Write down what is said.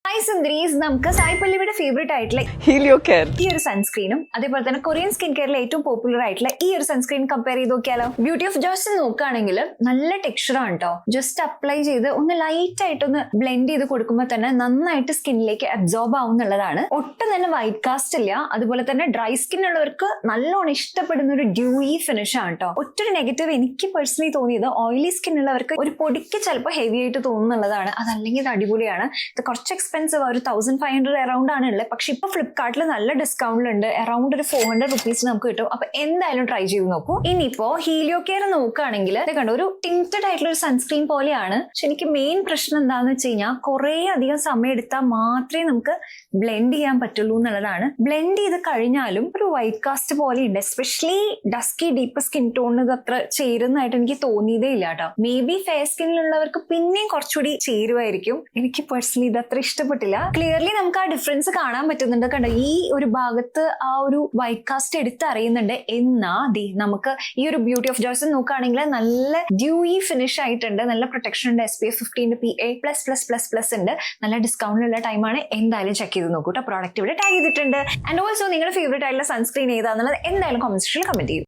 Hi സുന്ദരീസ്, നമുക്ക് Sai പല്ലവിയുടെ favourite ആയിട്ടുള്ള Helio care ഈ ഒരു സൺസ്ക്രീനും അതേപോലെ തന്നെ കൊറിയൻ സ്കിൻ കെയറിലെ ഏറ്റവും പോപ്പുലർ ആയിട്ടുള്ള ഈ ഒരു സൺസ്ക്രീൻ കമ്പയർ ചെയ്ത് നോക്കിയാലോ. ബ്യൂട്ടി ഓഫ് ജോയ്സ് നോക്കുകയാണെങ്കിൽ നല്ല ടെക്സ്ചറാണ് കേട്ടോ. ജസ്റ്റ് അപ്ലൈ ചെയ്ത് ഒന്ന് ലൈറ്റ് ആയിട്ടൊന്ന് ബ്ലെൻഡ് ചെയ്ത് കൊടുക്കുമ്പോൾ തന്നെ നന്നായിട്ട് സ്കിന്നിലേക്ക് അബ്സോർബ് ആവുന്നുള്ളതാണ്. ഒട്ടും തന്നെ വൈറ്റ് കാസ്റ്റ് ഇല്ല. അതുപോലെ തന്നെ ഡ്രൈ സ്കിൻ ഉള്ളവർക്ക് നല്ലോണം ഇഷ്ടപ്പെടുന്ന ഒരു ഡ്യൂയി ഫിനിഷ് ആണ് കേട്ടോ. ഒറ്റൊരു നെഗറ്റീവ് എനിക്ക് പേഴ്സണലി തോന്നിയത് ഓയിലി സ്കിൻ ഉള്ളവർക്ക് ഒരു പൊടിക്ക് ചിലപ്പോൾ ഹെവി ആയിട്ട് തോന്നുന്നുള്ളതാണ്. അതല്ലെങ്കിൽ ഇത് അടിപൊളിയാണ്. ഇത് കുറച്ച് എക്സ്പെൻസീവ്, ഒരു 1500 അറൌണ്ട് ആണ് ഉള്ളത്. പക്ഷെ ഇപ്പൊ ഫ്ലിപ്കാർട്ടിൽ നല്ല ഡിസ്കൗണ്ടിലുണ്ട്. അറൌണ്ട് ഒരു 400 റുപ്പീസ് നമുക്ക് കിട്ടും. അപ്പൊ എന്തായാലും ട്രൈ ചെയ്ത് നോക്കൂ. ഇനിയിപ്പോ ഹീലിയോ കെയർ നോക്കുകയാണെങ്കിൽ കണ്ടോ, ഒരു ടിന്റഡ് ആയിട്ടുള്ള ഒരു സൺസ്ക്രീൻ പോലെയാണ്. പക്ഷെ എനിക്ക് മെയിൻ പ്രശ്നം എന്താണെന്ന് വെച്ച് കഴിഞ്ഞാൽ കുറെ അധികം സമയം എടുത്താൽ മാത്രമേ നമുക്ക് ബ്ലെൻഡ് ചെയ്യാൻ പറ്റുള്ളൂ എന്നുള്ളതാണ്. ബ്ലെൻഡ് ചെയ്ത് കഴിഞ്ഞാലും ഒരു വൈറ്റ് കാസ്റ്റ് പോലെ ഉണ്ട്. എസ്പെഷ്യലി ഡസ്കി ഡീപ്പ് സ്കിൻ ടോണിന് ഇത് അത്ര ചേരുന്നതായിട്ട് എനിക്ക് തോന്നിയതേ ഇല്ല കേട്ടോ. മേ ബി ഫെയർ സ്കിന്നിലുള്ളവർക്ക് പിന്നെയും കുറച്ചുകൂടി ചേരുമായിരിക്കും. എനിക്ക് പേഴ്സണലി ഇത് അത്ര ഇഷ്ടപ്പെട്ടില്ല. ക്ലിയർലി നമുക്ക് ആ ഡിഫറൻസ് കാണാൻ പറ്റുന്നുണ്ട്. കണ്ടോ, ഈ ഒരു ഭാഗത്ത് ആ ഒരു വൈറ്റ് കാസ്റ്റ് എടുത്ത് അറിയുന്നുണ്ട്. എന്നാ നമുക്ക് ഈ ഒരു ബ്യൂട്ടി ഓഫ് ജോയ്സ് നോക്കുകയാണെങ്കിൽ നല്ല ഡ്യൂയി ഫിനിഷ് ആയിട്ടുണ്ട്. നല്ല പ്രൊട്ടക്ഷൻ ഉണ്ട്. SPF 15 PA++++ ഉണ്ട്. നല്ല ഡിസ്കൗണ്ടിലുള്ള ടൈമാണ്. എന്തായാലും ചെക്ക് ചെയ്ത് നോക്കൂട്ടോ. പ്രോഡക്റ്റ് ഇവിടെ ടാഗ് ചെയ്തിട്ടുണ്ട്. ആൻഡ് ഓൾസോ നിങ്ങളുടെ ഫേവറേറ്റ് ആയിട്ടുള്ള സൺസ്ക്രീൻ ഏതാണെന്നുള്ളത് എന്തായാലും കമന്റ് സെക്ഷനിൽ കമന്റ് ചെയ്യും.